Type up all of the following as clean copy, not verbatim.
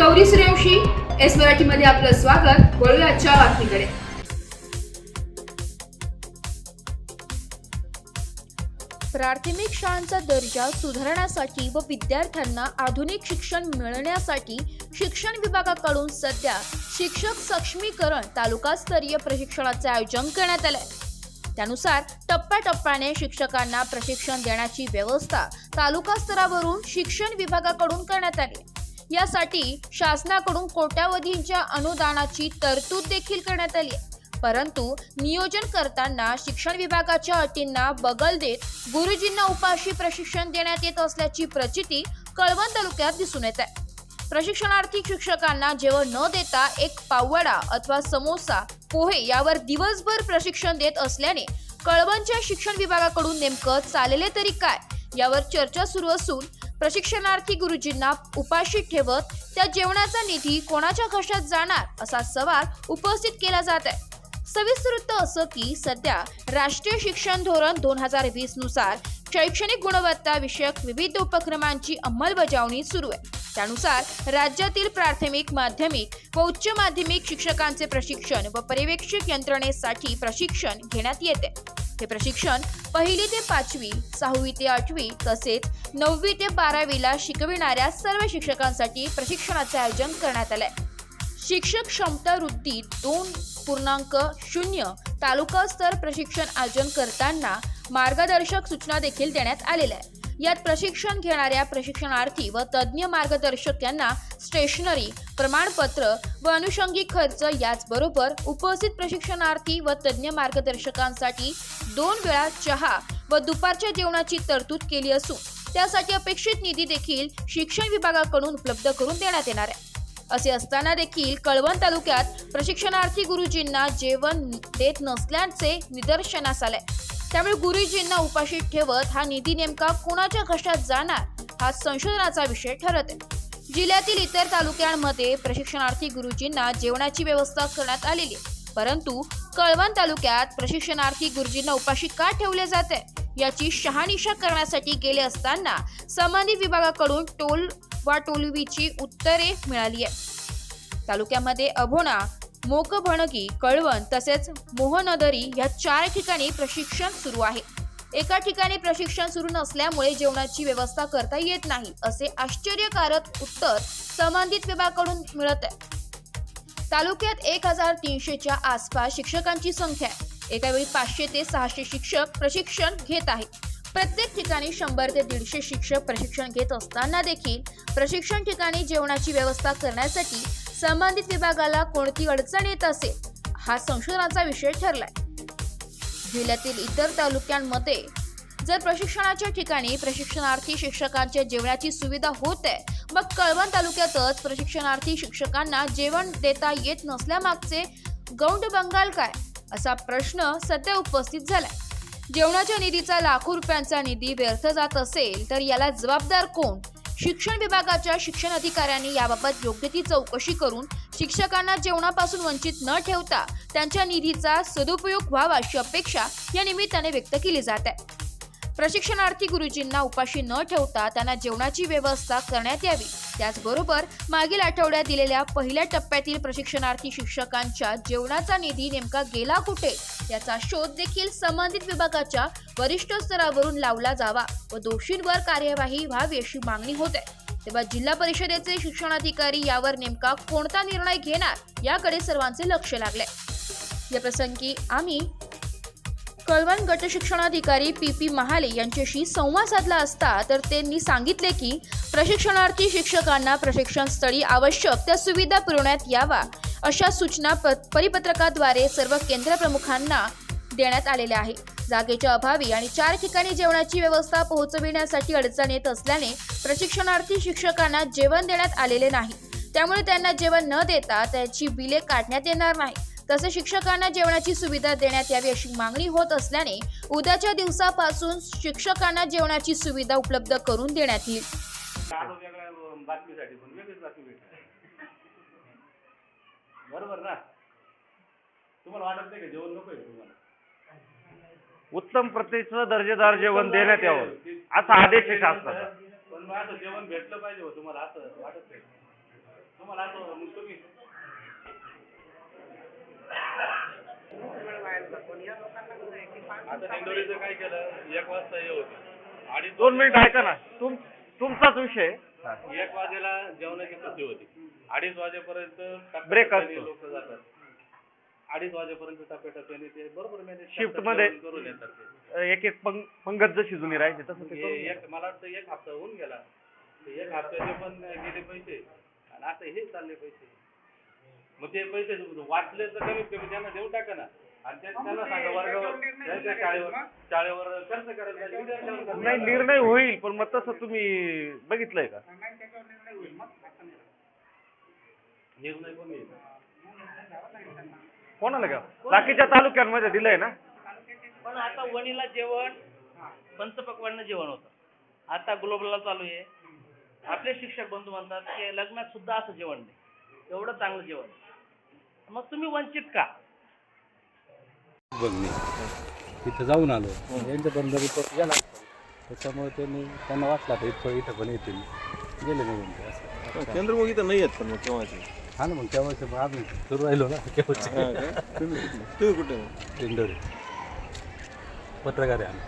Gauri Suryavanshi. S मराठीमध्ये आपलं स्वागत. वळूया आजच्या बातमीकडे. प्राथमिक शाळांचा दर्जा सुधारण्यासाठी व विद्यार्थ्यांना आधुनिक शिक्षण मिळण्यासाठी शिक्षण विभागाकडून सध्या शिक्षक सक्षमीकरण तालुकास्तरीय प्रशिक्षणाचे आयोजन करण्यात आले. त्यानुसार टप्प्याटप्प्याने शिक्षकांना प्रशिक्षण देण्याची व्यवस्था तालुका स्तरावरून शिक्षण विभागाकडून करण्यात आली. यासाठी शासनाकडून कोट्यावधींच्या अनुदानाची तरतूद देखील करण्यात आली आहे. परंतु नियोजन करताना शिक्षण विभागाच्या अटींना बगल देत गुरुजींना उपाशी प्रशिक्षण देण्यात येत असल्याची प्रचिती कळवण तालुक्यात दिसून येत आहे. प्रशिक्षणार्थी शिक्षकांना जेवण न देता एक पाववडा अथवा समोसा पोहे यावर दिवसभर प्रशिक्षण देत असल्याने कळवणच्या शिक्षण विभागाकडून नेमकं चालले तरी काय यावर चर्चा सुरू असून प्रशिक्षणार्थी गुरुजींना उपाशी ठेवत त्या जेवणाचा निधी कोणाच्या खिशात जाणार असा सवाल उपस्थित केला जात आहे. सविस्तर वृत्त असं की सध्या राष्ट्रीय शिक्षण धोरण 2020 नुसार शैक्षणिक गुणवत्ता विषयक विविध उपक्रमांची अंमलबजावणी सुरू आहे. त्यानुसार राज्यातील प्राथमिक, माध्यमिक व उच्च माध्यमिक शिक्षकांचे प्रशिक्षण व पर्यवेक्षक यंत्रणेसाठी प्रशिक्षण घेण्यात येते. हे प्रशिक्षण 1ली ते 5वी, 6वी ते 8वी तसेच 9वी ते 12वीला शिकविणाऱ्या सर्व शिक्षकांसाठी प्रशिक्षणाचे आयोजन करण्यात आले. शिक्षक क्षमता वृद्धी 2.0 तालुका स्तर प्रशिक्षण आयोजन करताना मार्गदर्शक सूचना देखील देण्यात आलेल्या आहेत. यात प्रशिक्षण घेणाऱ्या प्रशिक्षणार्थी व तज्ज्ञ मार्गदर्शक यांना स्टेशनरी, प्रमाणपत्र व अनुषंगिक खर्च याचबरोबर उपस्थित प्रशिक्षणार्थी व तज्ज्ञ मार्गदर्शकांसाठी 2 वेळा चहा व दुपारच्या जेवणाची तरतूद केली असून त्यासाठी अपेक्षित निधी देखील शिक्षण विभागाकडून उपलब्ध करून देण्यात येणार आहे. असे असताना देखील कळवण तालुक्यात प्रशिक्षणार्थी गुरुजींना जेवण देत नसल्याचे निदर्शनास आले. त्यामुळे गुरुजींना उपाशी ठेवत हा निधी नेमका कोणाच्या खिशात जाणार हा संशोधनाचा विषय ठरत आहे. जिल्ह्यातील इतर तालुक्यांमध्ये प्रशिक्षणार्थी गुरुजींना जेवणाची व्यवस्था करण्यात आलेली आहे. परंतु कळवण तालुक्यात प्रशिक्षणार्थी गुरुजींना उपाशी का ठेवले जाते याची शहानिशा करण्यासाठी गेले असताना संबंधित विभागाकडून टोलवाटोलवीची उत्तरे मिळाली आहे. तालुक्यामध्ये अभोणा, मोकभणगी, कळवण तसेच मोहनदरी या 4 ठिकाणी प्रशिक्षण सुरू आहे. एका ठिकाणी प्रशिक्षण सुरू नसल्यामुळे जेवणाची व्यवस्था करता येत नाही असे आश्चर्यकारक उत्तर संबंधित विभागाकडून मिळत आहे. तालुक्यात 1300च्या आसपास शिक्षकांची संख्या आहे. एकावेळी 500 ते 600 शिक्षक प्रशिक्षण घेत आहेत. प्रत्येक ठिकाणी 100 ते 150 शिक्षक प्रशिक्षण घेत असताना देखील प्रशिक्षण ठिकाणी जेवणाची व्यवस्था करण्यासाठी संबंधित विभागाला कोणती अडचण येत असेल हा संशोधनाचा विषय ठरलाय. जिल्ह्यातील इतर तालुक्यांमध्ये जर प्रशिक्षणाच्या ठिकाणी प्रशिक्षणार्थी शिक्षकांच्या जेवणाची सुविधा होते मग कळवण तालुक्यातच प्रशिक्षणार्थी शिक्षकांना जेवण देता येत नसल्यामागचे गौंड बंगाल काय असा प्रश्न सध्या उपस्थित झालाय. जेवणाच्या निधीचा लाखो रुपयांचा निधी व्यर्थ जात असेल तर याला जबाबदार कोण? शिक्षण विभागाच्या शिक्षण अधिकाऱ्यांनी याबाबत योग्य ती चौकशी करून शिक्षकांना जेवणापासून वंचित न ठेवता त्यांच्या निधीचा सदुपयोग व्हावा अशी अपेक्षा या निमित्ताने व्यक्त केली जात आहे. प्रशिक्षणार्थी गुरुजींना उपाशी न ठेवता त्यांना जेवणाची व्यवस्था करण्यात यावी. त्याचबरोबर मागील आठवड्यात दिलेल्या पहिल्या टप्प्यातील प्रशिक्षणार्थी शिक्षकांच्या जेवणाचा निधी नेमका गेला कुठे याचा शोध देखील संबंधित विभागाच्या वरिष्ठ स्तरावरून लावला जावा व दोषींवर कार्यवाही व्हावी अशी मागणी होते. तेव्हा जिल्हा परिषदेचे शिक्षणाधिकारी यावर नेमका कोणता निर्णय घेणार याकडे सर्वांचे लक्ष लागले. या प्रसंगी आम्ही कळवण गट शिक्षणाधिकारी पी महाले यांच्याशी संवाद साधला असता तर त्यांनी सांगितले की प्रशिक्षणार्थी शिक्षकांना प्रशिक्षण स्थळी आवश्यक त्या सुविधा पुरवण्यात यावा अशा सूचना परिपत्रकाद्वारे सर्व केंद्र प्रमुखांना देण्यात आलेल्या आहे. जागेच्या अभावी आणि 4 ठिकाणी जेवणाची व्यवस्था पोहोचविण्यासाठी अडचण येत असल्याने प्रशिक्षणार्थी शिक्षकांना जेवण देण्यात आलेले नाही. त्यामुळे त्यांना जेवण न देता त्याची बिले काढण्यात येणार नाही. तसे शिक्षकांना जेवणाची सुविधा देण्यात यावी अशी मागणी होत असल्याने उद्याच्या दिवसापासून शिक्षकांना जेवणाची सुविधा उपलब्ध करून देण्यात येईल. बरोबर ना? तुम्हाला वाटत नाही का जेवण नको आहे तुम्हाला? उत्तम प्रतीचं दर्जेदार जेवण देण्यात यावं असा आदेश आहे शासनाचा. पण मग असं जेवण भेटलं पाहिजे हो तुम्हाला असं वाटत नाही? तुम्हाला असं मग तुम्ही आता दिंडोरीचं काय केलं 1 वाजता हे होतं आणि 2 मिनिट ऐका ना, तुमचाच विषय. 1 वाजेला जेवणाची सुट्टी होती 2:30 वाजेपर्यंत Break असतो. लोक जातात 2:30 वाजेपर्यंत टप्प्याटप्प्याने ते बरोबर मॅनेज Shift मध्ये करून येतात ते. एक एक पंगत जशी जुनी राहायची तसं ते करून घ्या. मला वाटतं 1 हप्ता होऊन गेला ते 1 हप्त्याचे पण गेले पैसे आणि आता हे चालले पैसे. मग ते पैसे वाचले तर कमीत कमी त्यांना देऊन टाका ना आणि त्यांना सांगा वर्गावर त्यांच्या शाळेवर खर्च करायला. नाही, निर्णय होईल, पण मग तसं तुम्ही बघितलंय का? निर्णय पण येईल. कोणाला का बाकीच्या तालुक्यांमध्ये दिलंय ना. पण आता वणीला जेवण पंचपक्वान्न जेवण होतं, आता ग्लोबलला चालू आहे. आपले शिक्षक बंधू म्हणतात की लग्नात सुद्धा असं जेवण नाही, एवढं चांगलं जेवण. मग तुम्ही वंचित का? बघ मी तिथं जाऊन आलो, यांच्यापर्यंत रिपोर्ट गेला, त्याच्यामुळे त्यांना वाटलं आता इथं पण येतील, गेले निघून ते असं. केंद्र मग इथं नाही आहेत पण मग केव्हाचे हा ना, मग तेव्हाचे आम्ही सुरू राहिलो ना केव्हाचे. तुम्ही कुठे दिंडोरी पत्रकार आहे आम्ही.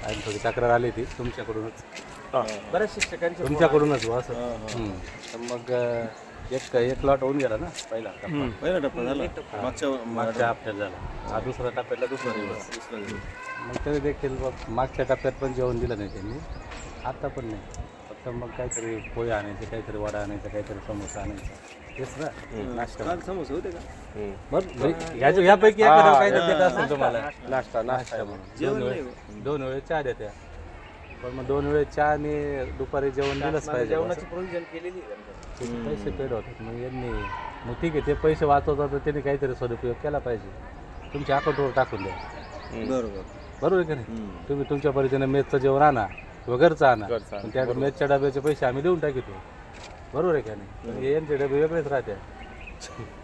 आणि थोडी तक्रार आली होती तुमच्याकडूनच, बऱ्याच शिक्षकांचे तुमच्याकडूनच बुवा असं. तर मग एक लॉट होऊन गेला ना पहिला टप्पा. पहिला टप्पा झाला मागच्या हप्त्यात झाला, हा दुसरा टप्प्यातला दुसरा दिवस. मग तरी देखील मागच्या टप्प्यात पण जेवण दिलं नाही त्यांनी, आता पण नाही. फक्त मग काहीतरी पोहे आणायचे, काहीतरी वडा आणायचा, काहीतरी समोसा आणायचा, तेच ना नाश्ता. समोसे होते का बरं यापैकी एखादं काहीतरी देत असेल तुम्हाला नाश्ता म्हणून. 2 वेळे चहा देत्या, पण मग 2 वेळे चहा आणि दुपारी जेवण दिलंच पाहिजे. जेवणाची प्रोव्हिजन केलेली पैसे पेड होतात, मग यांनी मग ठीक आहे, ते पैसे वाचवतात तर त्यांनी काहीतरी सदुपयोग केला पाहिजे. तुमच्या अकाउंटवर टाकून द्या. बरोबर आहे का नाही? तुम्ही तुमच्या परीने मेसचं जेवण आणा किंवा घरचं आणा, पण त्या मेसच्या डब्याचे पैसे आम्ही देऊन टाकतो. बरोबर आहे का नाही? यांचे डबे वेगळेच राहते,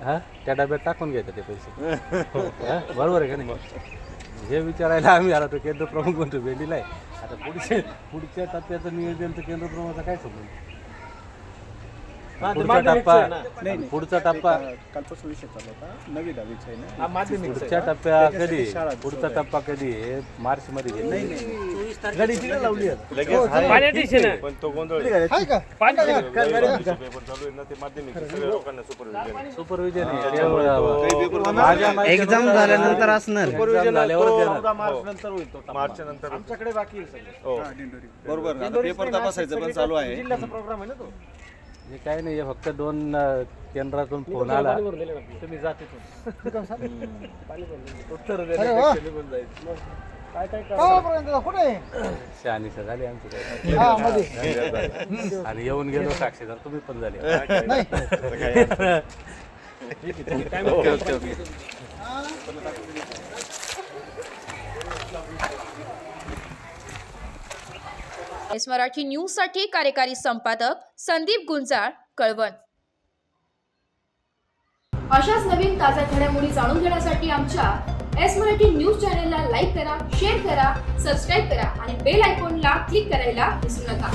हा त्या डब्यात टाकून घ्यायचे ते पैसे. बरोबर आहे का नाही? हे विचारायला आम्ही आला तो केंद्र प्रमुख म्हणतो भेंडीला आहे. आता पुढच्या टप्प्याचं नियोजनचं केंद्र प्रमुखाचा काय समजून पुढचा टप्पा कालपासून विषय चालू होता 9वी 10वीचा आहे ना माध्यमिक. पुढचा टप्पा कधी पुढचा टप्पा कधी आहे? मार्च मध्ये सुपरविजन एक्झाम झाल्यानंतर असणार. मार्च नंतर आमच्याकडे बाकी बरोबर पेपर तपासायचं पण चालू आहे. जिल्ह्याचा प्रोग्राम आहे ना तो. हे काय नाही, फक्त 2 केंद्रातून फोन आला तुम्ही जा तिथून उत्तर शहानिशा झाली आमची काय. आणि येऊन गेलो साक्षीदार तुम्ही पण झाले. एस मराठी न्यूजसाठी कार्यकारी संपादक संदीप गुंजाळ, कळवण. अशाच नवीन ताज्या घडामोडी जाणून घेण्यासाठी आमच्या एस मराठी न्यूज चॅनलला लाईक करा, शेअर करा, सबस्क्राईब करा आणि बेल आयकॉनला क्लिक करायला विसरू नका.